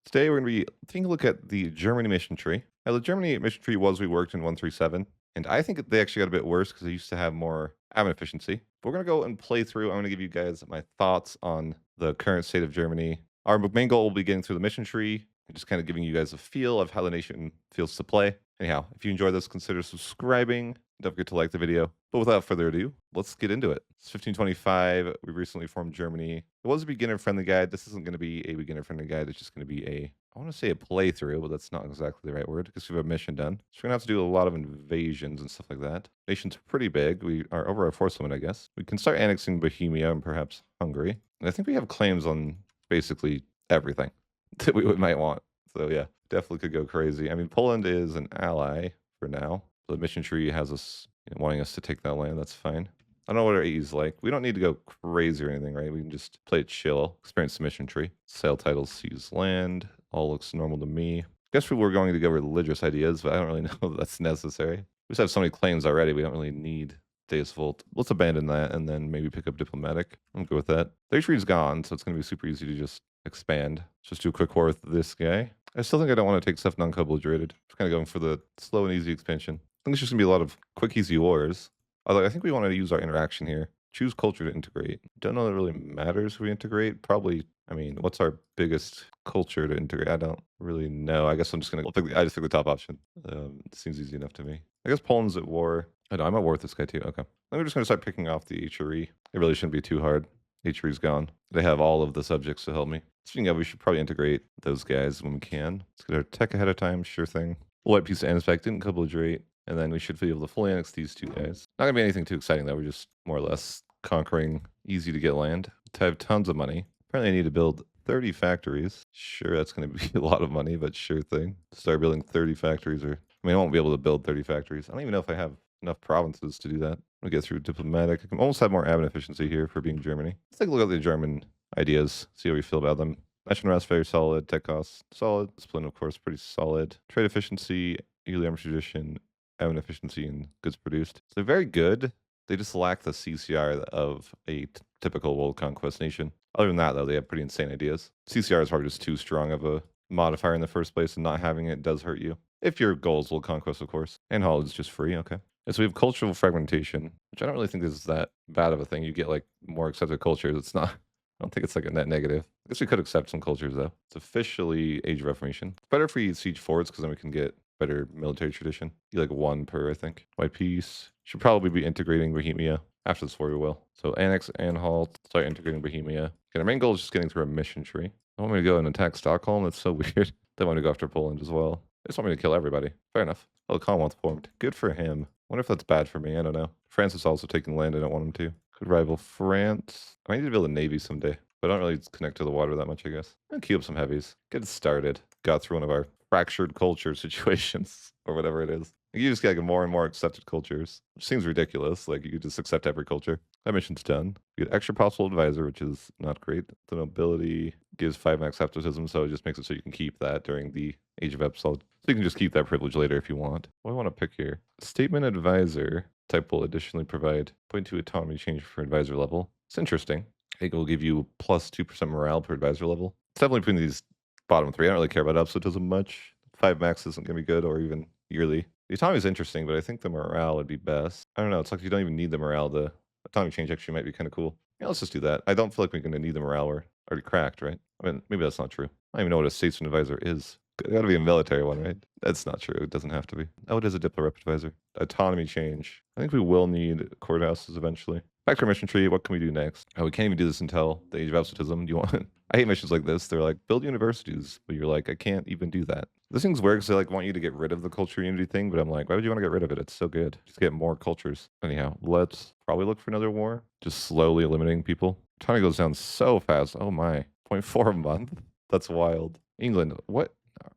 Today we're going to be taking a look at the Germany mission tree. Now, the Germany mission tree was reworked in 137, and I think they actually got a bit worse because they used to have more admin efficiency. But we're going to go and play through. I'm going to give you guys my thoughts on the current state of Germany. Our main goal will be getting through the mission tree and just kind of giving you guys a feel of how the nation feels to play. Anyhow, if you enjoy this, consider subscribing. Don't forget to like the video. But without further ado, let's get into it. It's 1525. We recently formed Germany. It was a beginner-friendly guide. This isn't going to be a beginner-friendly guide. It's just going to be I want to say a playthrough, but that's not exactly the right word because we have a mission done. So we're going to have to do a lot of invasions and stuff like that. Nation's pretty big. We are over our force limit, I guess. We can start annexing Bohemia and perhaps Hungary. And I think we have claims on basically everything that we might want. So yeah, definitely could go crazy. I mean, Poland is an ally for now. So the mission tree has us wanting us to take that land. That's fine. I don't know what our AE is like. We don't need to go crazy or anything, right? We can just play it chill, experience the mission tree. Sale titles, seize land. All looks normal to me. I guess people were going to go religious ideas, but I don't really know that that's necessary. We just have so many claims already. We don't really need Deus Volt. Let's abandon that and then maybe pick up diplomatic. I'm good with that. The tree's gone, so it's going to be super easy to just expand. Just do a quick war with this guy. I still think I don't want to take stuff non-co-belligerate. Just kind of going for the slow and easy expansion. I think it's just going to be a lot of quick, easy wars. Although I think we want to use our interaction here. Choose culture to integrate. Don't know that it really matters if we integrate. Probably, I mean, what's our biggest culture to integrate? I don't really know. I guess I'm just going to, I just pick the top option. It seems easy enough to me. I guess Poland's at war. I know, I'm at war with this guy too. Okay. Then we're just going to start picking off the HRE. It really shouldn't be too hard. HRE's gone. They have all of the subjects to help me. Speaking of, we should probably integrate those guys when we can. Let's get our tech ahead of time. Sure thing. White piece of anspec didn't co-belligerate. And then we should be able to fully annex these two guys. Not going to be anything too exciting, though. We're just more or less conquering easy to get land. To have tons of money. Apparently, I need to build 30 factories. Sure, that's going to be a lot of money, but sure thing. Start building 30 factories. I mean, I won't be able to build 30 factories. I don't even know if I have enough provinces to do that. We'll get through diplomatic. I can almost have more admin efficiency here for being Germany. Let's take a look at the German ideas, see how we feel about them. National rest, very solid. Tech costs, solid. Discipline, of course, pretty solid. Trade efficiency, yearly armor tradition, admin efficiency, and goods produced. So they're very good. They just lack the CCR of a typical world conquest nation. Other than that, though, they have pretty insane ideas. CCR is probably just too strong of a modifier in the first place, and not having it does hurt you. If your goal is world conquest, of course. And Holland's just free, okay. And so we have cultural fragmentation, which I don't really think is that bad of a thing. You get like more accepted cultures. It's not, I don't think it's like a net negative. I guess we could accept some cultures though. It's officially Age of Reformation. It's better if we siege forwards because then we can get better military tradition. You like one per, I think. White peace. Should probably be integrating Bohemia. After this war, we will. So annex Anhalt, start integrating Bohemia. Okay, our main goal is just getting through a mission tree. They want me to go and attack Stockholm? That's so weird. They want me to go after Poland as well. They just want me to kill everybody. Fair enough. Oh, the Commonwealth formed. Good for him. Wonder if that's bad for me. I don't know. France is also taking land. I don't want him to. Could rival France. I need to build a navy someday, but I don't really connect to the water that much, I guess. I'll queue up some heavies. Get it started. Got through one of our fractured culture situations or whatever it is. You just get more and more accepted cultures, which seems ridiculous. Like you could just accept every culture. That mission's done. You get extra possible advisor, which is not great. The nobility gives 5 max septism, so it just makes it so you can keep that during the Age of Episode. So you can just keep that privilege later if you want. What do I want to pick here? Statement advisor type will additionally provide 0.2 autonomy change for advisor level. It's interesting. I think it will give you plus 2% morale per advisor level. It's definitely between these bottom 3. I don't really care about absolutism much. 5 max isn't going to be good, or even yearly. The autonomy is interesting, but I think the morale would be best. I don't know. It's like you don't even need the morale. The autonomy change actually might be kind of cool. Yeah, let's just do that. I don't feel like we're going to need the morale. We're already cracked, right? I mean, maybe that's not true. I don't even know what a statesman advisor is. It got to be a military one, right? That's not true. It doesn't have to be. Oh, it is a diplo rep advisor. Autonomy change. I think we will need courthouses eventually. Back to our mission tree. What can we do next? Oh, we can't even do this until the Age of Absolutism. Do you want? I hate missions like this. They're like, build universities. But you're like, I can't even do that. This thing's weird because they like want you to get rid of the culture unity thing. But I'm like, why would you want to get rid of it? It's so good. Just get more cultures. Anyhow, let's probably look for another war. Just slowly eliminating people. Autonomy goes down so fast. Oh my. 0.4 a month? That's wild. England, what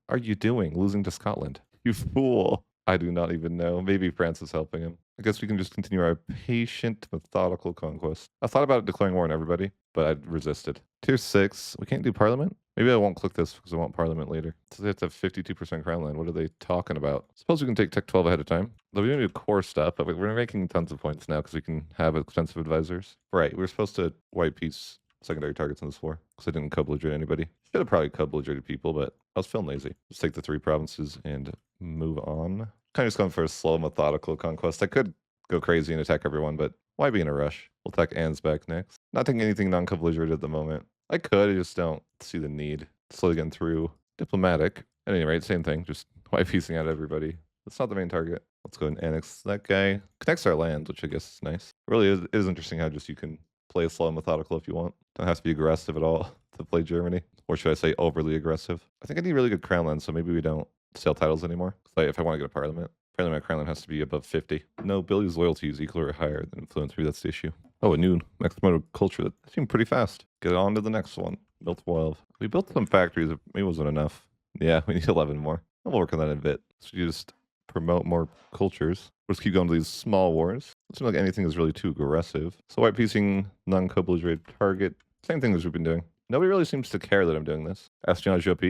are you doing losing to Scotland? You fool. I do not even know. Maybe France is helping him. I guess we can just continue our patient, methodical conquest. I thought about declaring war on everybody, but I resisted. Tier 6. We can't do parliament? Maybe I won't click this because I want parliament later. So they have to have 52% crown land. What are they talking about? Suppose we can take Tech 12 ahead of time. Though we don't do core stuff, but we're making tons of points now because we can have expensive advisors. Right, we're supposed to white piece secondary targets in this war. because I didn't co-belligerate anybody. Should have probably co-belligerated people, but I was feeling lazy. Let's take the 3 provinces and move on. Kind of just going for a slow, methodical conquest. I could go crazy and attack everyone, but why be in a rush? We'll attack Ansbach next. Not taking anything non-co-belligerate at the moment. I could, I just don't see the need. Slowly getting through diplomatic. At any rate, same thing, just why piecing out everybody. That's not the main target. Let's go and annex that guy. Connects our land, which I guess is nice. It really is interesting how just you can play slow and methodical if you want. Don't have to be aggressive at all to play Germany. Or should I say overly aggressive? I think I need really good crown land, so maybe we don't sell titles anymore. Like if I want to get a parliament, apparently my crown land has to be above 50. No, Billy's loyalty is equal or higher than influence. Maybe that's the issue. Oh, a new next mode of culture. That seemed pretty fast. Get on to the next one. Built 12. We built some factories. Maybe it wasn't enough. Yeah, we need 11 more. We'll work on that in a bit. So you just promote more cultures. We'll just keep going to these small wars. It doesn't seem like anything is really too aggressive. So white piecing, non-co-belligerate target. Same thing as we've been doing. Nobody really seems to care that I'm doing this. Espionage OP?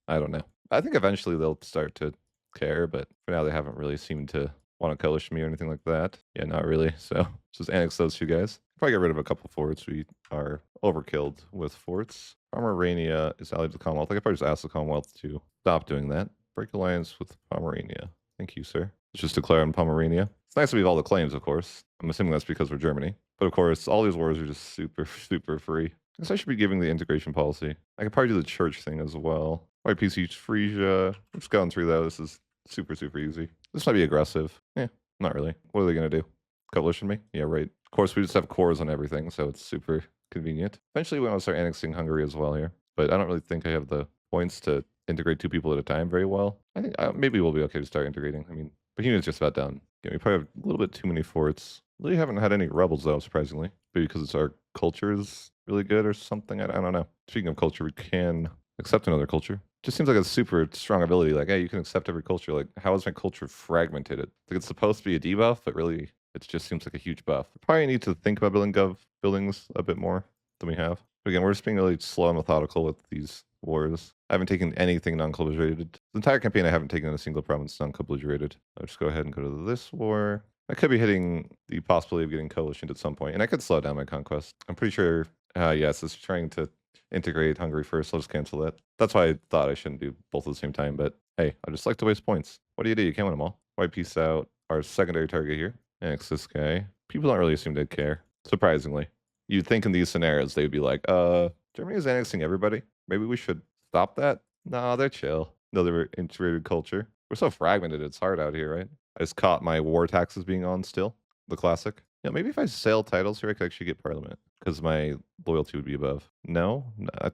I don't know. I think eventually they'll start to care, but for now they haven't really seemed to want to coalition me or anything like that. Yeah, not really. So just annex those 2 guys. Probably get rid of a couple forts. We are overkilled with forts. Pomerania is allied to the Commonwealth. I could probably just ask the Commonwealth to stop doing that. Break alliance with Pomerania. Thank you, sir. Let's just declare on Pomerania. It's nice that we have all the claims, of course. I'm assuming that's because we're Germany. But of course, all these wars are just super, super free. I guess I should be giving the integration policy. I could probably do the church thing as well. White PC Frisia. I'm just going through that. This is super, super easy. This might be aggressive. Yeah, not really. What are they going to do? Coalition me? Yeah, right. Of course, we just have cores on everything, so it's super convenient. Eventually, we want to start annexing Hungary as well here. But I don't really think I have the points to integrate 2 people at a time very well. I think maybe we'll be okay to start integrating. I mean, Bohemia's just about done. Yeah, we probably have a little bit too many forts. Really haven't had any rebels, though, surprisingly. Maybe because it's our culture is really good or something. I don't know. Speaking of culture, we can accept another culture. Just seems like a super strong ability. Like, hey, you can accept every culture. Like, how is my culture fragmented? Like, it's supposed to be a debuff, but really, it just seems like a huge buff. We probably need to think about building gov buildings a bit more than we have. But again, we're just being really slow and methodical with these wars. I haven't taken anything non-co-belligerated. The entire campaign, I haven't taken a single province non-co-belligerated. I'll just go ahead and go to this war. I could be hitting the possibility of getting coalitioned at some point, and I could slow down my conquest. I'm pretty sure, yes, it's trying to integrate Hungary first. I'll just cancel that. That's why I thought I shouldn't do both at the same time, but hey, I just like to waste points. What do? You can't win them all. White piece out our secondary target here. Annex this guy. People don't really seem to care, surprisingly. You'd think in these scenarios, they'd be like, Germany is annexing everybody. Maybe we should stop that? No, they're chill. No, they're integrated culture. We're so fragmented, it's hard out here, right? I just caught my war taxes being on still. The classic. Yeah, maybe if I sell titles here, I could actually get parliament. Because my loyalty would be above. No?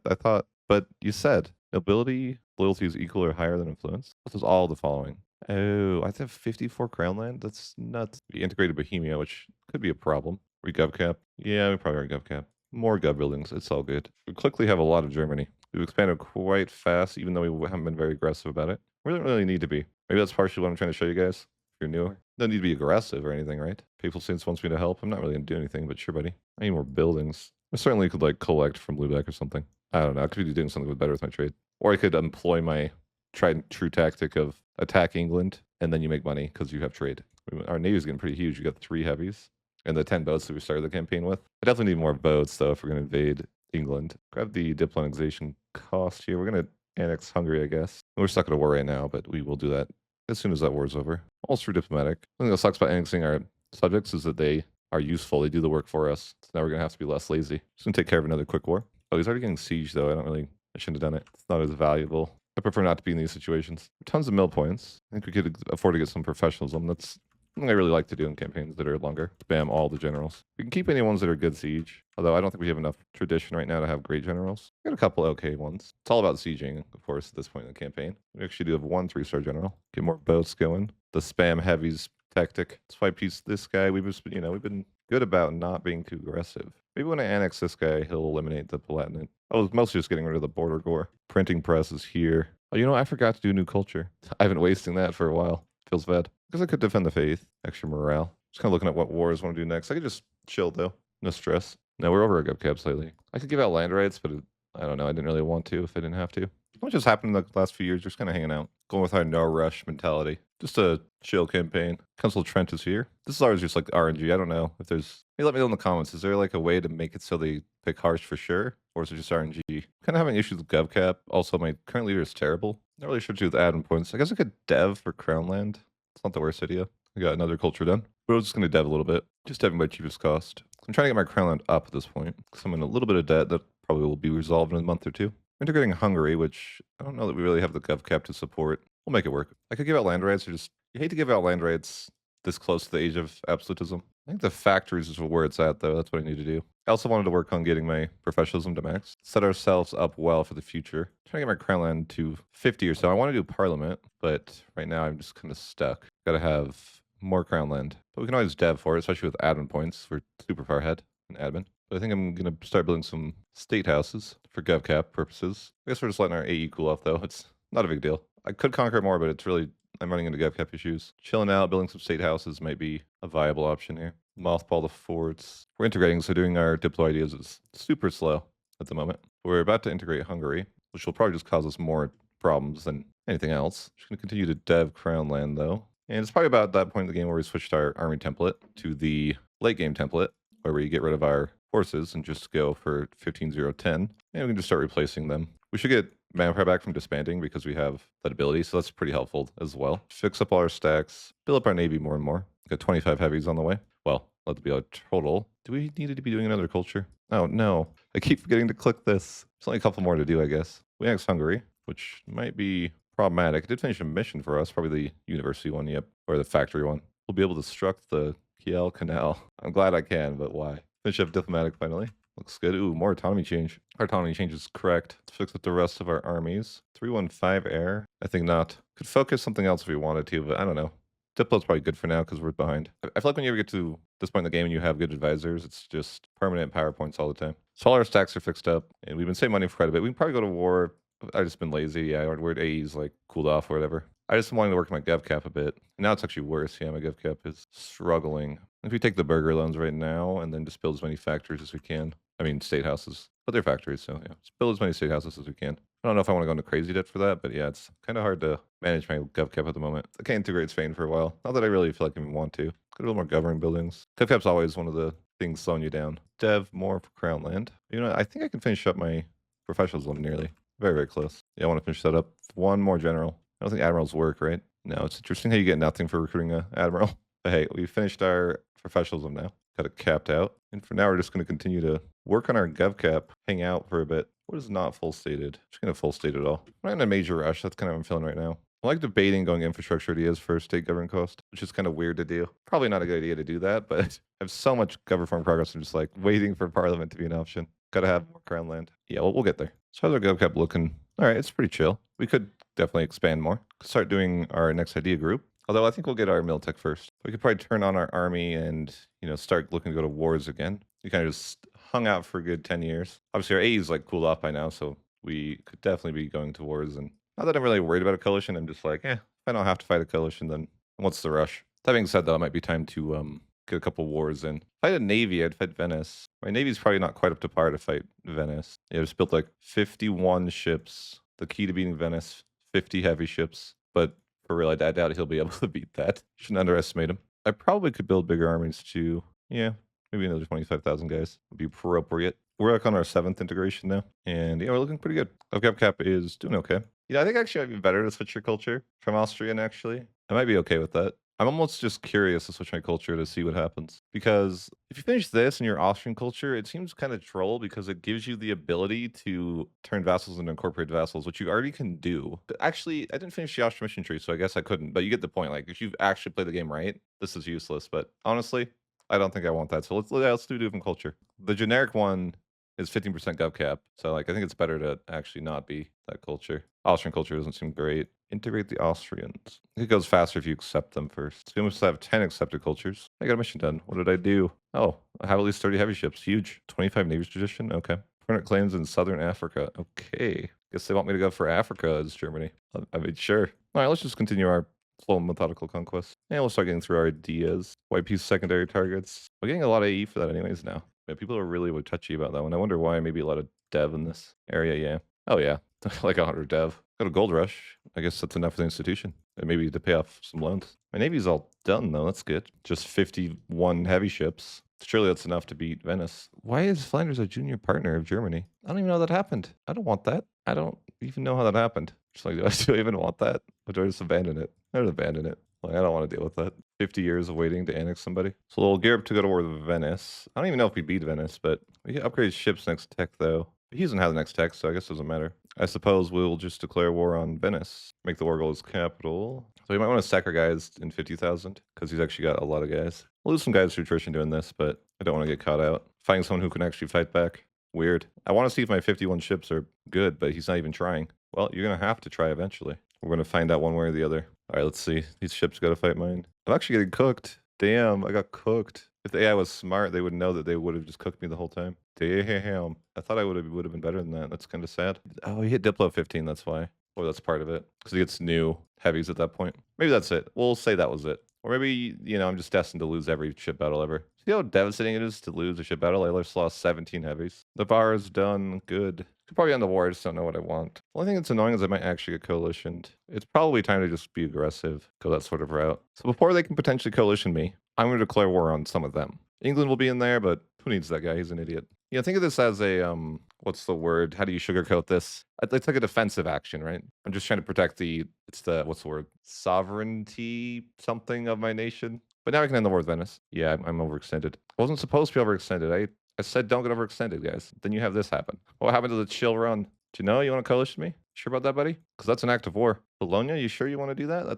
I thought... But you said nobility, loyalty is equal or higher than influence. This is all the following. Oh, I have 54 crown land? That's nuts. We integrated Bohemia, which could be a problem. We gov cap? Yeah, we probably are gov cap. More gov buildings. It's all good. We quickly have a lot of Germany. We've expanded quite fast, even though we haven't been very aggressive about it. We don't really need to be. Maybe that's partially what I'm trying to show you guys. If you're new, don't need to be aggressive or anything, right? People Saints wants me to help. I'm not really going to do anything, but sure, buddy. I need more buildings. I certainly could like collect from Lubeck or something. I don't know. I could be doing something with better with my trade. Or I could employ my tried and true tactic of attack England and then you make money because you have trade. Our navy is getting pretty huge. You got 3 heavies and the 10 boats that we started the campaign with. I definitely need more boats though if we're going to invade England. Grab the diplomatization cost here. We're going to annex Hungary, I guess. We're stuck at a war right now, but we will do that as soon as that war's over. Almost for diplomatic. One thing that sucks about annexing our subjects is that they are useful. They do the work for us. So now we're going to have to be less lazy. Just going to take care of another quick war. Oh, he's already getting siege though. I shouldn't have done it. It's not as valuable. I prefer not to be in these situations. Tons of mill points. I think we could afford to get some professionalism. That's something I really like to do in campaigns that are longer. Spam all the generals. We can keep any ones that are good siege. Although I don't think we have enough tradition right now to have great generals. We got a couple okay ones. It's all about sieging, of course, at this point in the campaign. We actually do have 1 3-star general. Get more boats going. The spam heavies tactic. That's why piece this guy. We've been good about not being too aggressive. Maybe when I annex this guy, he'll eliminate the Palatinate. I was mostly just getting rid of the border gore. Printing press is here. Oh, I forgot to do new culture. I've been wasting that for a while. Feels bad. Because I could defend the faith. Extra morale. Just kind of looking at what wars I want to do next. I could just chill, though. No stress. No, we're over our gov caps lately. I could give out land rights, but I don't know. I didn't really want to if I didn't have to. What just happened in the last few years? Just kind of hanging out. Going with our no rush mentality. Just a chill campaign. Council Trent is here. This is always just like RNG. I don't know if there's. Hey, let me know in the comments. Is there like a way to make it so they pick harsh for sure, or is it just RNG? Kind of having issues with GovCap. Also, my current leader is terrible. Not really sure to do with admin points. I guess I could dev for Crownland. It's not the worst idea. I got another culture done. But I was just going to dev a little bit. Just deving by cheapest cost. I'm trying to get my Crownland up at this point because I'm in a little bit of debt that probably will be resolved in a month or two. Integrating Hungary, which I don't know that we really have the GovCap to support. We'll make it work. I could give out land rights, or just you hate to give out land rights this close to the age of absolutism. I think the factories is where it's at, though. That's what I need to do. I also wanted to work on getting my professionalism to max. Set ourselves up well for the future. Trying to get my crown land to 50 or so. I want to do parliament, but right now I'm just kind of stuck. Gotta have more crown land. But we can always dev for it, especially with admin points. We're super far ahead in admin. But I think I'm going to start building some state houses for GovCap purposes. I guess we're just letting our AE cool off, though. It's not a big deal. I could conquer it more, but it's really, I'm running into GovCap issues. Chilling out, building some state houses might be a viable option here. Mothball the forts. We're integrating, so doing our Diplo ideas is super slow at the moment. We're about to integrate Hungary, which will probably just cause us more problems than anything else. Just going to continue to dev crown land, though. And it's probably about that point in the game where we switched our army template to the late game template, where we get rid of our forces and just go for 15-0-10, and we can just start replacing them. We should get manpower back from disbanding because we have that ability, so that's pretty helpful as well. Fix up all our stacks, build up our navy more and more. Got 25 heavies on the way. Well, let it be a total. Do we need to be doing another culture? Oh, no. I keep forgetting to click this. There's only a couple more to do, I guess. We annexed Hungary, which might be problematic. It did finish a mission for us, probably the university one, yep, or the factory one. We'll be able to construct the Kiel Canal. I'm glad I can, but why? Finish up diplomatic finally. Looks good. Ooh, more autonomy change. Our autonomy change is correct. Let's fix up the rest of our armies. 315 air. I think not. Could focus something else if we wanted to, but I don't know. Diplo's probably good for now because we're behind. I feel like when you ever get to this point in the game and you have good advisors, it's just permanent PowerPoints all the time. So all our stacks are fixed up, and we've been saving money for quite a bit. We can probably go to war. I've just been lazy. Yeah, our weird AE's like cooled off or whatever. I just wanted to work my GovCap a bit. Now it's actually worse. Yeah, my GovCap is struggling. If we take the burger loans right now and then just build as many factories as we can. I mean, state houses, but they're factories, so yeah, just build as many state houses as we can. I don't know if I want to go into crazy debt for that, but yeah, it's kind of hard to manage my GovCap at the moment. I can't integrate Spain for a while. Not that I really feel like I even want to. Could build more government buildings. GovCap's always one of the things slowing you down. Dev more for Crown Land. You know, I think I can finish up my professionalism nearly. Very, very close. Yeah, I want to finish that up. One more general. I don't think admirals work, right? No, it's interesting how you get nothing for recruiting an admiral. But hey, we finished our professionalism now. Got it capped out. And for now, we're just going to continue to work on our GovCap, hang out for a bit. What is not full stated? Just going to full state it all. I'm not in a major rush. That's kind of what I'm feeling right now. I like debating going infrastructure ideas for state government cost, which is kind of weird to do. Probably not a good idea to do that, but I have so much government farm progress. I'm just like waiting for parliament to be an option. Got to have more crown land. Yeah, we'll get there. So how's our GovCap looking? All right, it's pretty chill. We could definitely expand more. Start doing our next idea group. Although I think we'll get our Miltech first. We could probably turn on our army and, start looking to go to wars again. We kind of just hung out for a good 10 years. Obviously, our AE's like cooled off by now, so we could definitely be going to wars. And not that I'm really worried about a coalition. I'm just like, if I don't have to fight a coalition, then what's the rush? That being said, though, it might be time to get a couple wars in. If I had a navy, I'd fight Venice. My navy's probably not quite up to par to fight Venice. Yeah, just built like 51 ships. The key to beating Venice, 50 heavy ships. But for real, I doubt he'll be able to beat that. Shouldn't underestimate him. I probably could build bigger armies too. Yeah, maybe another 25,000 guys would be appropriate. We're like on our 7th integration now. And yeah, we're looking pretty good. GovCap is doing okay. I think actually it might be better to switch your culture from Austrian, actually. I might be okay with that. I'm almost just curious to switch my culture to see what happens. Because if you finish this in your Austrian culture, it seems kind of troll because it gives you the ability to turn vassals into incorporated vassals, which you already can do. But actually, I didn't finish the Austrian mission tree, so I guess I couldn't. But you get the point. Like, if you've actually played the game right, this is useless. But honestly, I don't think I want that. So let's do a different culture. The generic one is 15% GovCap. So I think it's better to actually not be that culture. Austrian culture doesn't seem great. Integrate the Austrians. It goes faster if you accept them first. So we must have 10 accepted cultures. I got a mission done. What did I do? Oh, I have at least 30 heavy ships. Huge. 25 navies tradition. Okay. Permanent claims in southern Africa. Okay. Guess they want me to go for Africa as Germany. I mean, sure. All right, let's just continue our slow methodical conquest. And we'll start getting through our ideas. White piece secondary targets. We're getting a lot of AE for that anyways now. Yeah, people are really touchy about that one. I wonder why. Maybe a lot of dev in this area. Yeah. Oh, yeah. Like 100 dev. Got a gold rush. I guess that's enough for the institution. And maybe to pay off some loans. My navy's all done though. That's good. Just 51 heavy ships. Surely that's enough to beat Venice. Why is Flanders a junior partner of Germany? I don't even know how that happened. I don't want that. I don't even know how that happened. Just like, do I even want that? Or do I just abandon it? I would abandon it. Like, I don't want to deal with that. 50 years of waiting to annex somebody. So we'll gear up to go to war with Venice. I don't even know if we beat Venice, but we can upgrade ships next tech though. He doesn't have the next tech, so I guess it doesn't matter. I suppose we'll just declare war on Venice. Make the war goal his capital. So we might want to sack our guys in 50,000 because he's actually got a lot of guys. We'll lose some guys to attrition doing this, but I don't want to get caught out. Finding someone who can actually fight back. Weird. I want to see if my 51 ships are good, but he's not even trying. Well, you're going to have to try eventually. We're going to find out one way or the other. All right, let's see. These ships got to fight mine. I'm actually getting cooked. Damn, I got cooked. If the AI was smart, they would know that they would have just cooked me the whole time. Damn. I thought I would have been better than that. That's kind of sad. Oh, he hit Diplo 15, that's why. Or that's part of it. Because he gets new heavies at that point. Maybe that's it. We'll say that was it. Or maybe, I'm just destined to lose every ship battle ever. See how devastating it is to lose a ship battle? I just lost 17 heavies. The bar is done. Good. Could probably end the war. I just don't know what I want. The only thing that's annoying is I might actually get coalitioned. It's probably time to just be aggressive. Go that sort of route. So before they can potentially coalition me, I'm going to declare war on some of them. England will be in there, but who needs that guy? He's an idiot. Think of this as a, what's the word? How do you sugarcoat this? It's like a defensive action, right? I'm just trying to protect what's the word? Sovereignty something of my nation. But now I can end the war with Venice. Yeah, I'm overextended. I wasn't supposed to be overextended. I said don't get overextended, guys. Then you have this happen. What happened to the chill run? Do you know you want to coalition me? Sure about that, buddy? Because that's an act of war. Bologna, you sure you want to do that?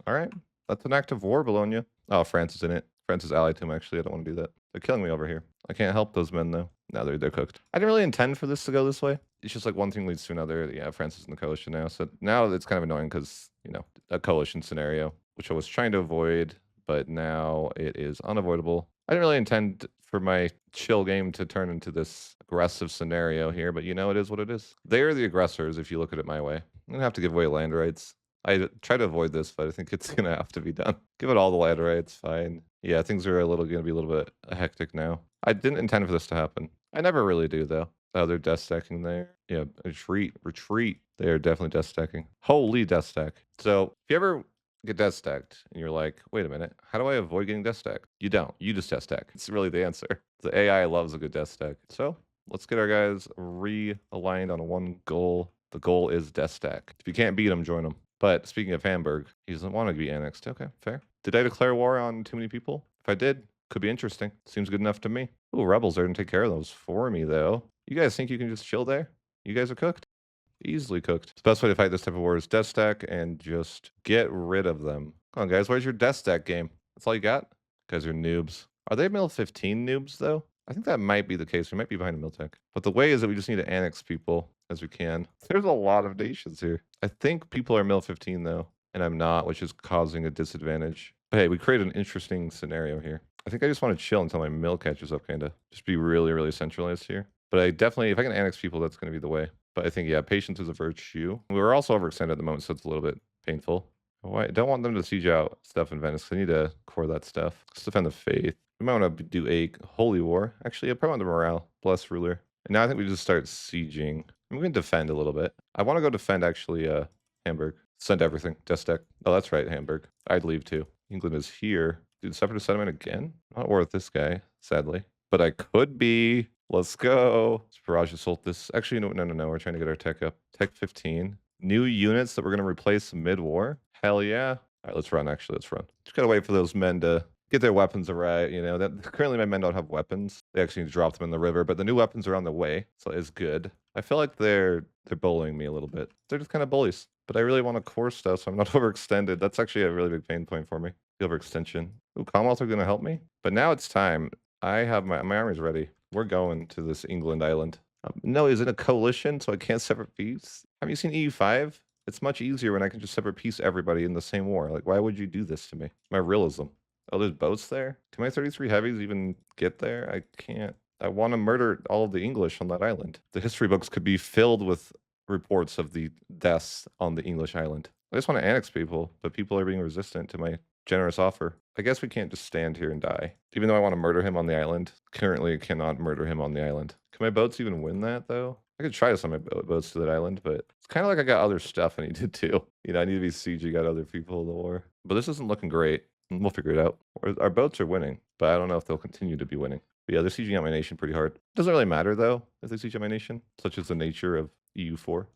All right. That's an act of war, Bologna. Oh, France is in it. France is allied to him, actually. I don't want to do that. They're killing me over here. I can't help those men, though. No, they're cooked. I didn't really intend for this to go this way. It's just like one thing leads to another. Yeah, France is in the coalition now. So now it's kind of annoying because, a coalition scenario, which I was trying to avoid, but now it is unavoidable. I didn't really intend for my chill game to turn into this aggressive scenario here, but it is what it is. They are the aggressors if you look at it my way. I'm going to have to give away land rights. I try to avoid this, but I think it's going to have to be done. Give it all the land rights, fine. Yeah, things are going to be a little bit hectic now. I didn't intend for this to happen. I never really do, though. Oh, they're death stacking there. Yeah, retreat. They are definitely death stacking. Holy death stack. So if you ever get death stacked and you're like, wait a minute, how do I avoid getting death stacked? You don't. You just death stack. It's really the answer. The AI loves a good death stack. So let's get our guys realigned on one goal. The goal is death stack. If you can't beat them, join them. But speaking of Hamburg, he doesn't want to be annexed. Okay, fair. Did I declare war on too many people? If I did, could be interesting. Seems good enough to me. Ooh, rebels are going to take care of those for me, though. You guys think you can just chill there? You guys are cooked? Easily cooked. The best way to fight this type of war is death stack and just get rid of them. Come on, guys. Where's your death stack game? That's all you got? You guys are noobs. Are they mil 15 noobs, though? I think that might be the case. We might be behind a Miltech. But the way is that we just need to annex people as we can. There's a lot of nations here. I think people are mil 15, though, and I'm not, which is causing a disadvantage. But hey, we created an interesting scenario here. I think I just want to chill until my mill catches up, kind of. Just be really, really centralized here. But I definitely, if I can annex people, that's going to be the way. But I think, yeah, patience is a virtue. We're also overextended at the moment, so it's a little bit painful. I don't want them to siege out stuff in Venice. I need to core that stuff. Let's defend the faith. We might want to do a holy war. Actually, I probably want the morale. Bless ruler. And now I think we just start sieging. I'm going to defend a little bit. I want to go defend, actually, Hamburg. Send everything. Destek. Oh, that's right, Hamburg. I'd leave, too. England is here. Do the separatist settlement again? Not war with this guy, sadly. But I could be. Let's go. Barrage assault this. Actually, no. We're trying to get our tech up. Tech 15. New units that we're going to replace mid-war. Hell yeah. All right, let's run, actually. Let's run. Just got to wait for those men to get their weapons right. Currently my men don't have weapons. They actually need to drop them in the river, but the new weapons are on the way, so it's good. I feel like they're bullying me a little bit. They're just kind of bullies. But I really want to core stuff, so I'm not overextended. That's actually a really big pain point for me. The overextension. Ooh, Commonwealth are going to help me. But now it's time. I have my army's ready. We're going to this England island. No, is it a coalition, so I can't separate peace? Have you seen EU5? It's much easier when I can just separate peace everybody in the same war. Like, why would you do this to me? My realism. Oh, there's boats there? Can my 33 heavies even get there? I can't. I want to murder all of the English on that island. The history books could be filled with reports of the deaths on the English island. I just want to annex people, but people are being resistant to my generous offer. I guess we can't just stand here and die. Even though I want to murder him on the island, currently I cannot murder him on the island. Can my boats even win that, though? I could try to send my boats to that island, but it's kind of like I got other stuff I need to do. I need to be sieging, got other people in the war. But this isn't looking great. We'll figure it out. Our boats are winning, but I don't know if they'll continue to be winning. But yeah, they're sieging out my nation pretty hard. Doesn't really matter though if they siege out my nation, such as the nature of EU4.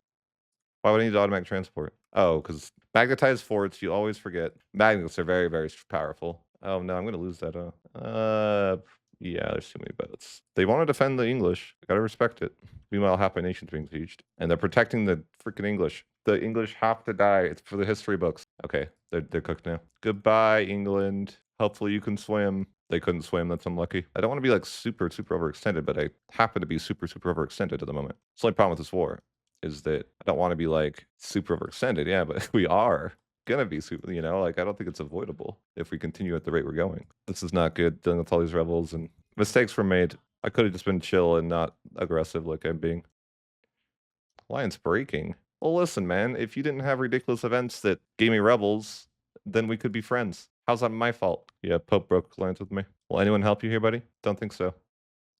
Why would I need automatic transport? Oh, because magnetized forts, you always forget. Magnets are very, very powerful. Oh no, I'm gonna lose that. Yeah, there's too many boats. They want to defend the English. Gotta respect it. Meanwhile, half my nation's being sieged, and they're protecting the freaking English. The English have to die. It's for the history books. Okay, they're cooked now. Goodbye, England. Hopefully you can swim. They couldn't swim. That's unlucky. I don't want to be like super, super overextended, but I happen to be super, super overextended at the moment. It's the only problem with this war is that I don't want to be like super overextended. Yeah, but we are gonna be super, like I don't think it's avoidable if we continue at the rate we're going. This is not good dealing with all these rebels and mistakes were made. I could have just been chill and not aggressive like I'm being. Alliance breaking. Well, listen, man, if you didn't have ridiculous events that gave me rebels, then we could be friends. How's that my fault? Yeah, Pope broke alliance with me. Will anyone help you here, buddy? Don't think so.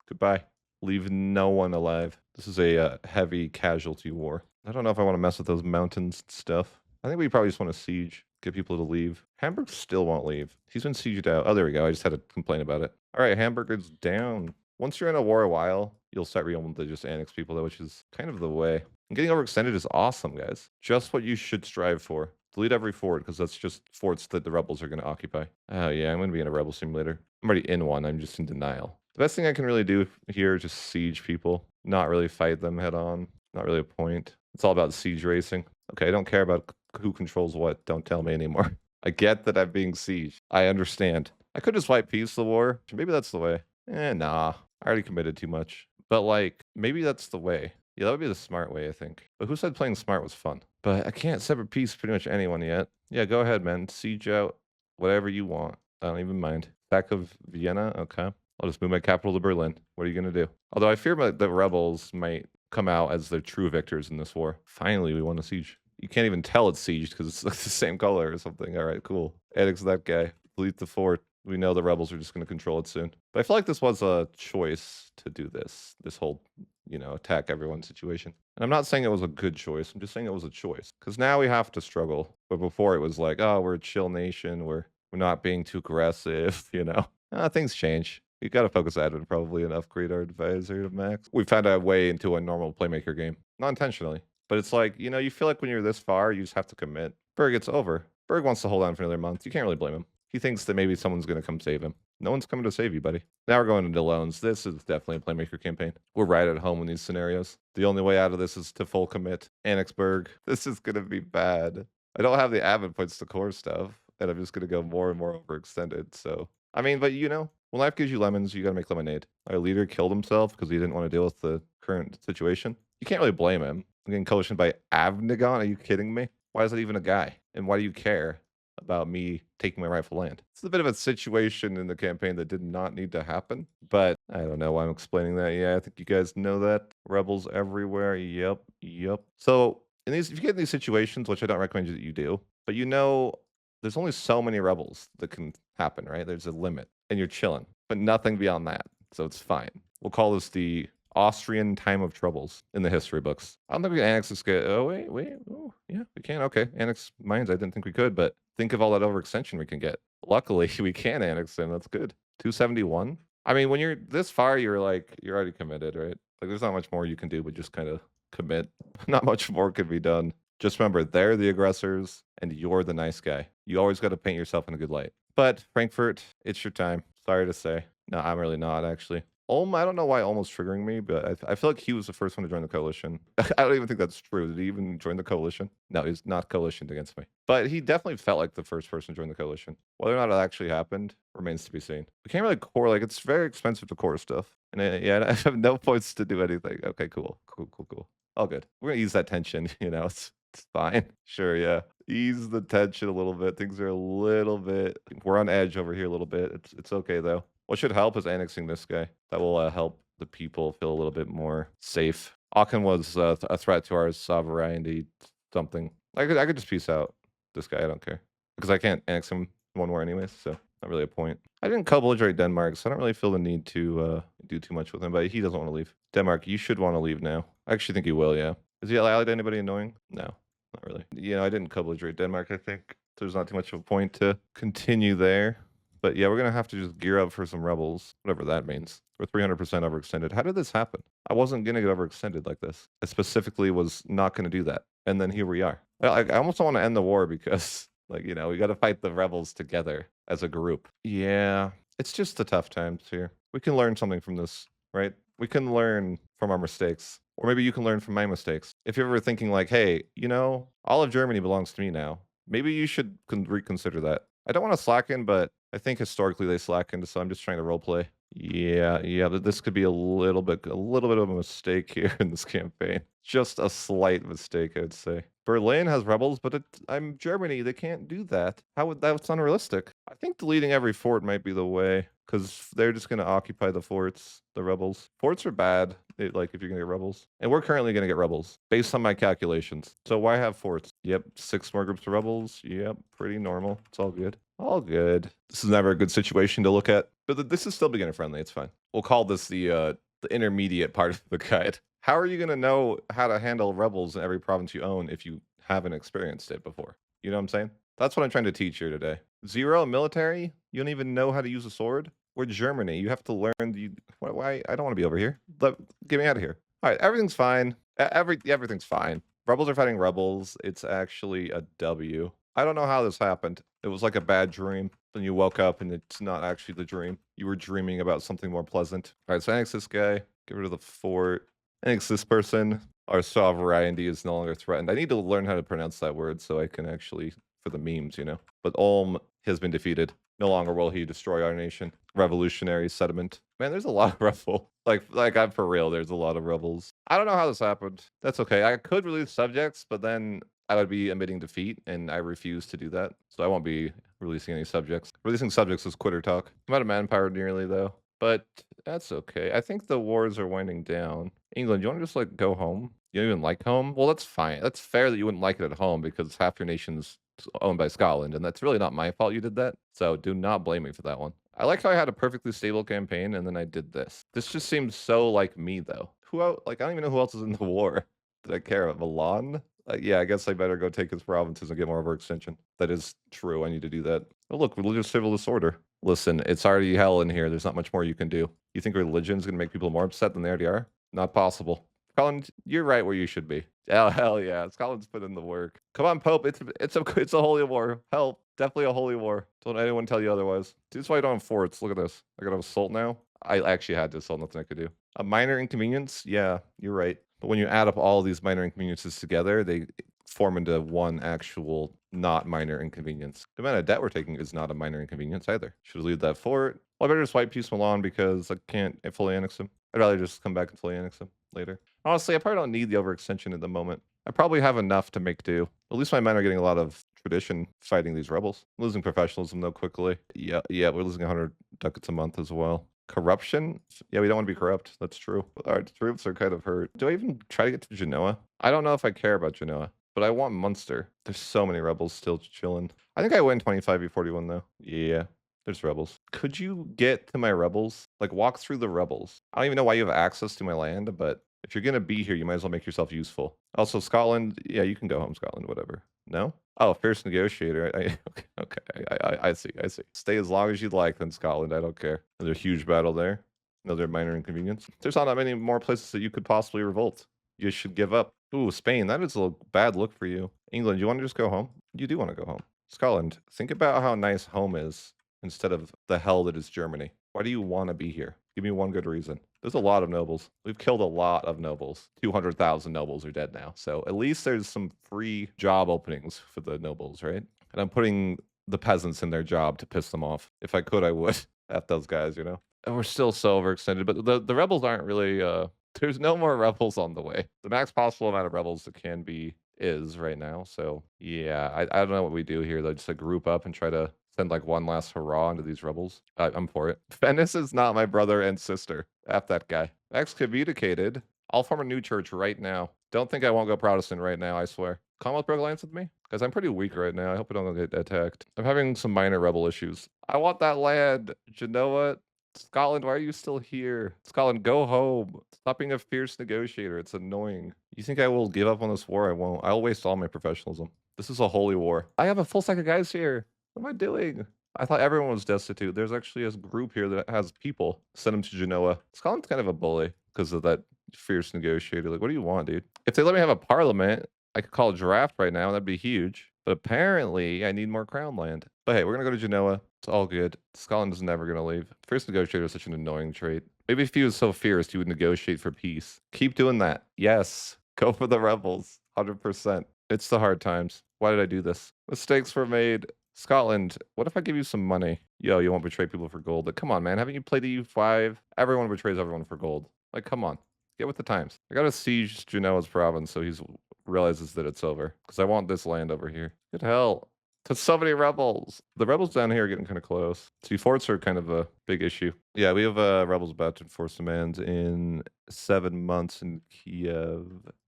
Goodbye. Leave no one alive. This is a heavy casualty war. I don't know if I want to mess with those mountains and stuff. I think we probably just want to siege, get people to leave. Hamburg still won't leave. He's been sieged out. Oh, there we go. I just had to complain about it. All right, Hamburg is down. Once you're in a war a while, you'll start being able to just annex people, though, which is kind of the way. And getting overextended is awesome, guys. Just what you should strive for. Delete every fort, because that's just forts that the rebels are going to occupy. Oh, yeah, I'm going to be in a rebel simulator. I'm already in one. I'm just in denial. The best thing I can really do here is just siege people, not really fight them head on. Not really a point. It's all about siege racing. Okay, I don't care about who controls what. Don't tell me anymore. I get that I'm being sieged. I understand. I could just fight peace the war. Maybe that's the way. Nah. I already committed too much. But like, maybe that's the way. Yeah, that would be the smart way, I think. But who said playing smart was fun? But I can't sever peace pretty much anyone yet. Yeah, go ahead, man. Siege out whatever you want. I don't even mind. Back of Vienna? Okay. I'll just move my capital to Berlin. What are you going to do? Although I fear the rebels might come out as the true victors in this war. Finally, we won a siege. You can't even tell it's sieged because it's like the same color or something. All right, cool. Annex that guy. Delete the fort. We know the rebels are just going to control it soon. But I feel like this was a choice to do this whole, attack everyone situation. And I'm not saying it was a good choice. I'm just saying it was a choice. Because now we have to struggle. But before it was like, oh, we're a chill nation. We're not being too aggressive, Things change. You got to focus on it probably and upgrade our advisor to max. We found our way into a normal playmaker game. Not intentionally. But it's like, you feel like when you're this far, you just have to commit. Berg gets over. Berg wants to hold on for another month. You can't really blame him. He thinks that maybe someone's going to come save him. No one's coming to save you, buddy. Now we're going into loans. This is definitely a playmaker campaign. We're right at home in these scenarios. The only way out of this is to full commit. Annexberg. This is going to be bad. I don't have the avid points to core stuff, and I'm just going to go more and more overextended. So, I mean, but when life gives you lemons, you got to make lemonade. Our leader killed himself because he didn't want to deal with the current situation. You can't really blame him. I'm getting coalitioned by Avnagon. Are you kidding me? Why is that even a guy? And why do you care about me taking my rightful land? It's a bit of a situation in the campaign that did not need to happen, but I don't know why I'm explaining that. Yeah, I think you guys know that. Rebels everywhere. Yep. So if you get in these situations, which I don't recommend that you do, but there's only so many rebels that can happen, right? There's a limit, and you're chilling, but nothing beyond that. So it's fine. We'll call this the Austrian time of troubles in the history books. I don't think we can annex this guy. Oh, wait. Oh, yeah, we can. Okay. Annex mines. I didn't think we could, but think of all that overextension we can get. Luckily, we can annex him. That's good. 271. I mean, when you're this far, you're already committed, right? Like, there's not much more you can do, but just kind of commit. Not much more could be done. Just remember, they're the aggressors, and you're the nice guy. You always got to paint yourself in a good light. But Frankfurt, it's your time. Sorry to say. No, I'm really not, actually. I don't know why Ulm was triggering me, but I feel like he was the first one to join the coalition. I don't even think that's true. Did he even join the coalition? No, he's not coalitioned against me. But he definitely felt like the first person to join the coalition. Whether or not it actually happened remains to be seen. We can't really core, like, it's very expensive to core stuff. And I have no points to do anything. Okay, cool. All good. We're gonna ease that tension, it's fine. Sure, yeah. Ease the tension a little bit. Things are a little bit, we're on edge over here a little bit. It's okay though. What should help is annexing this guy. That will help the people feel a little bit more safe. Aachen was a threat to our sovereignty, something. I could just peace out this guy. I don't care. Because I can't annex him one more anyways, so not really a point. I didn't co-belligerate Denmark, so I don't really feel the need to do too much with him, but he doesn't want to leave. Denmark, you should want to leave now. I actually think he will, yeah. Is he allied to anybody annoying? No, not really. I didn't co-belligerate Denmark, I think. There's not too much of a point to continue there. But yeah, we're gonna have to just gear up for some rebels, whatever that means. We're 300% overextended. How did this happen? I wasn't gonna get overextended like this. I specifically was not gonna do that. And then here we are. Well, I almost don't want to end the war because, like, we got to fight the rebels together as a group. Yeah, it's just the tough times here. We can learn something from this, right? We can learn from our mistakes. Or maybe you can learn from my mistakes. If you're ever thinking like, hey, all of Germany belongs to me now, maybe you should reconsider that. I don't want to slacken, but I think historically they slackened, so I'm just trying to role play. Yeah, but this could be a little bit of a mistake here in this campaign. Just a slight mistake, I'd say. Berlin has rebels, but I'm Germany. They can't do that. How would that's unrealistic? I think deleting every fort might be the way, because they're just going to occupy the forts, the rebels. Forts are bad, like if you're going to get rebels. And we're currently going to get rebels, based on my calculations. So why have forts? Yep, 6 more groups of rebels. Yep, pretty normal. It's all good. All good. This is never a good situation to look at, but this is still beginner friendly. It's fine. We'll call this the intermediate part of the guide. How are you going to know how to handle rebels in every province you own if you haven't experienced it before? You know what I'm saying? That's what I'm trying to teach here today. 0 military? You don't even know how to use a sword? We're Germany. You have to learn. Why? I don't want to be over here. Get me out of here. All right, everything's fine. Everything's fine. Rebels are fighting rebels. It's actually a W. I don't know how this happened. It was like a bad dream. Then you woke up and it's not actually the dream. You were dreaming about something more pleasant. All right, so annex this guy. Get rid of the fort. Annex this person. Our sovereignty is no longer threatened. I need to learn how to pronounce that word so I can actually, for the memes, But Ulm has been defeated. No longer will he destroy our nation. Revolutionary sediment. Man, there's a lot of rebel. Like I'm for real, there's a lot of rebels. I don't know how this happened. That's okay. I could release subjects, but then I would be admitting defeat, and I refuse to do that. So I won't be releasing any subjects. Releasing subjects is quitter talk. I'm out of manpower nearly, though. But that's okay. I think the wars are winding down. England, you want to just, go home? You don't even like home? Well, that's fine. That's fair that you wouldn't like it at home because half your nation's owned by Scotland, and that's really not my fault you did that. So do not blame me for that one. I like how I had a perfectly stable campaign, and then I did this. This just seems so like me, though. Who else? I don't even know who else is in the war. Did I care about Milan? Yeah, I guess I better go take his provinces and get more overextension. That is true. I need to do that. Oh, look, religious civil disorder. Listen, it's already hell in here. There's not much more you can do. You think religion's going to make people more upset than they already are? Not possible. Scotland, you're right where you should be. Oh, hell yeah. Scotland's put in the work. Come on, Pope. It's a holy war. Help. Definitely a holy war. Don't anyone tell you otherwise. See, that's why I don't have forts. Look at this. I got to assault now. I actually had to assault. Nothing I could do. A minor inconvenience? Yeah, you're right. But when you add up all these minor inconveniences together, they form into one actual not minor inconvenience. The amount of debt we're taking is not a minor inconvenience either. Should leave that fort. Well, I better just wipe Peace Milan because I can't fully annex him. I'd rather just come back and fully annex him later. Honestly, I probably don't need the overextension at the moment. I probably have enough to make do. At least my men are getting a lot of tradition fighting these rebels. Losing professionalism though quickly. Yeah, we're losing 100 ducats a month as well. Corruption? Yeah, we don't want to be corrupt. That's true. Our troops are kind of hurt. Do I even try to get to Genoa? I don't know if I care about Genoa, but I want Munster. There's so many rebels still chilling. I think I win 25v41 though. Yeah, there's rebels. Could you get to my rebels? Walk through the rebels. I don't even know why you have access to my land, but if you're gonna be here, you might as well make yourself useful. Also, Scotland, yeah, you can go home, Scotland, whatever. No? Oh, fierce negotiator. Okay. I see. Stay as long as you'd like then, Scotland. I don't care. Another huge battle there. Another minor inconvenience. There's not that many more places that you could possibly revolt. You should give up. Ooh, Spain. That is a bad look for you. England, you want to just go home? You do want to go home. Scotland, think about how nice home is instead of the hell that is Germany. Why do you want to be here? Give me one good reason. There's a lot of nobles. We've killed a lot of nobles. 200,000 nobles are dead now. So at least there's some free job openings for the nobles, right? And I'm putting the peasants in their job to piss them off. If I could, I would. F those guys, And we're still so overextended. But the rebels aren't really... there's no more rebels on the way. The max possible amount of rebels that can be is right now. So yeah, I don't know what we do here though. Just group up and try to send one last hurrah into these rebels. I'm for it. Venice is not my brother and sister. F that guy. Excommunicated. I'll form a new church right now. Don't think I won't go Protestant right now, I swear. Commonwealth broke alliance with me? Because I'm pretty weak right now. I hope I don't get attacked. I'm having some minor rebel issues. I want that land. Genoa, Scotland, why are you still here? Scotland, go home. Stop being a fierce negotiator. It's annoying. You think I will give up on this war? I won't. I'll waste all my professionalism. This is a holy war. I have a full stack of guys here. What am I doing? I thought everyone was destitute. There's actually a group here that has people. Send them to Genoa. Scotland's kind of a bully because of that fierce negotiator. Like, what do you want, dude? If they let me have a parliament, I could call a draft right now. That'd be huge. But apparently, I need more crown land. But hey, we're gonna go to Genoa. It's all good. Scotland is never gonna leave. First negotiator is such an annoying trait. Maybe if he was so fierce, he would negotiate for peace. Keep doing that. Yes. Go for the rebels. 100%. It's the hard times. Why did I do this? Mistakes were made. Scotland, what if I give you some money? Yo, you won't betray people for gold. Like, come on, man. Haven't you played EU5? Everyone betrays everyone for gold. Like, come on. Get with the times. I gotta siege Genoa's province so he's realizes that it's over. Because I want this land over here. Good hell. To so many rebels. The rebels down here are getting kind of close. See, forts are kind of a big issue. Yeah, we have rebels about to enforce demands in 7 months in Kiev.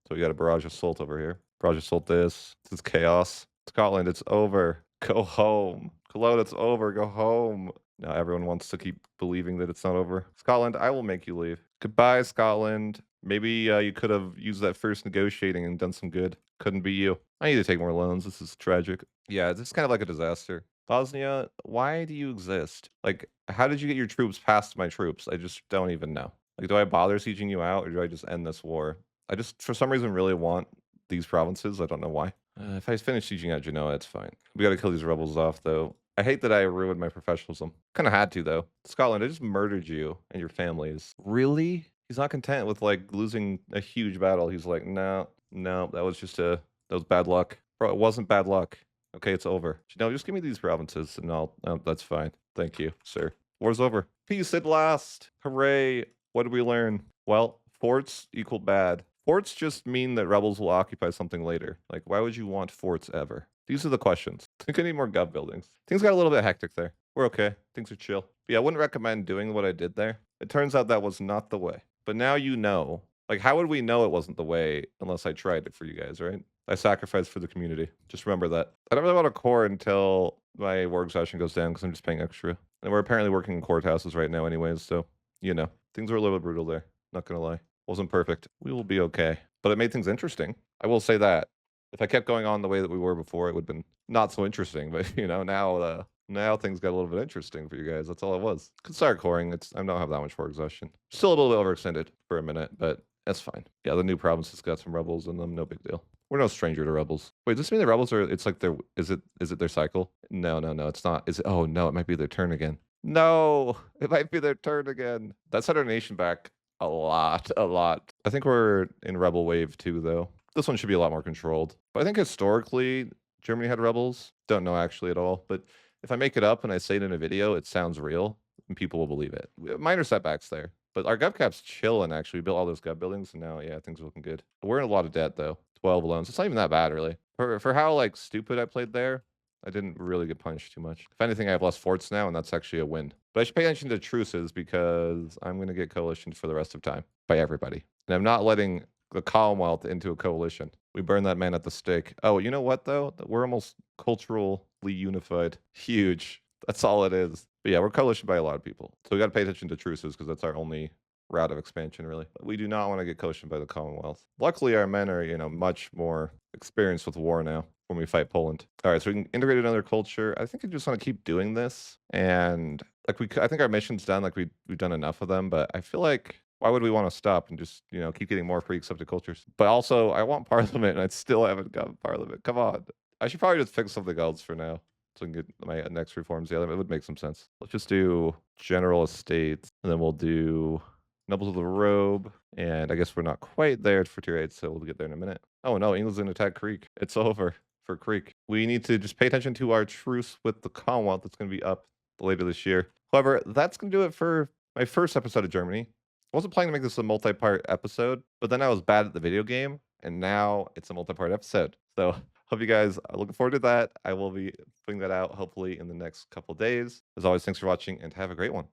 So we got a barrage assault over here. Barrage assault this. This is chaos. Scotland, it's over. Go home. Cologne, it's over. Go home. Now everyone wants to keep believing that it's not over. Scotland, I will make you leave. Goodbye, Scotland. Maybe you could have used that first negotiating and done some good. Couldn't be you. I need to take more loans. This is tragic. Yeah, this is kind of like a disaster. Bosnia, why do you exist? Like, how did you get your troops past my troops? I just don't even know. Like, do I bother sieging you out or do I just end this war? I just, for some reason, really want these provinces. I don't know why. If I finish sieging out Genoa, it's fine. We gotta kill these rebels off, though. I hate that I ruined my professionalism. Kind of had to, though. Scotland, I just murdered you and your families. Really? He's not content with, like, losing a huge battle. He's like, no, no, that was just that was bad luck. Bro, it wasn't bad luck. Okay, it's over. No, just give me these provinces and that's fine. Thank you, sir. War's over. Peace at last. Hooray. What did we learn? Well, forts equal bad. Forts just mean that rebels will occupy something later. Like, why would you want forts ever? These are the questions. I think I need more gov buildings. Things got a little bit hectic there. We're okay. Things are chill. But yeah, I wouldn't recommend doing what I did there. It turns out that was not the way. But now you know. Like, how would we know it wasn't the way unless I tried it for you guys, right? I sacrificed for the community. Just remember that. I don't really want a core until my war exhaustion goes down because I'm just paying extra. And we're apparently working in courthouses right now anyways, so, you know. Things were a little bit brutal there. Not gonna lie. Wasn't perfect. We will be okay. But it made things interesting. I will say that. If I kept going on the way that we were before, it would have been not so interesting. But you know, now things got a little bit interesting for you guys. That's all it was. Could start coring. I don't have that much for exhaustion. Still a little bit overextended for a minute, but that's fine. Yeah, the new provinces got some rebels in them. No big deal. We're no stranger to rebels. Wait, does this mean the rebels are? It's like their. Is it their cycle? No, no, no. It's not. Is it? Oh no, it might be their turn again. No, it might be their turn again. That set our nation back a lot, a lot. I think we're in rebel wave 2, though. This one should be a lot more controlled. But I think historically, Germany had rebels. Don't know actually at all. But if I make it up and I say it in a video, it sounds real and people will believe it. Minor setbacks there. But our gov cap's chilling, actually. We built all those gov buildings, and now, yeah, things are looking good. We're in a lot of debt, though. 12 loans. It's not even that bad, really. For how, like, stupid I played there, I didn't really get punished too much. If anything, I have less forts now, and that's actually a win. But I should pay attention to truces because I'm going to get coalitioned for the rest of time by everybody. And I'm not letting the Commonwealth into a coalition. We burn that man at the stake. Oh, you know what, though? We're almost culturally unified. Huge. That's all it is. But yeah, we're coalitioned by a lot of people. So we got to pay attention to truces because that's our only route of expansion, really. But we do not want to get coalitioned by the Commonwealth. Luckily, our men are, much more experienced with war now when we fight Poland. All right, so we can integrate another culture. I think I just want to keep doing this. And I think our mission's done. Like we've done enough of them, but I feel like why would we want to stop and just, keep getting more free accepted cultures? But also, I want parliament, and I still haven't got parliament. Come on. I should probably just fix something else for now so I can get my next reforms. Yeah, it would make some sense. Let's just do general estates, and then we'll do nobles of the robe. And I guess we're not quite there for tier 8, so we'll get there in a minute. Oh no, England's gonna attack Creek. It's over for Creek. We need to just pay attention to our truce with the Commonwealth that's gonna be up later this year. However, that's gonna do it for my first episode of Germany. I wasn't planning to make this a multi-part episode, but then I was bad at the video game, and now it's a multi-part episode. So hope you guys are looking forward to that. I will be putting that out hopefully in the next couple days. As always, thanks for watching and have a great one.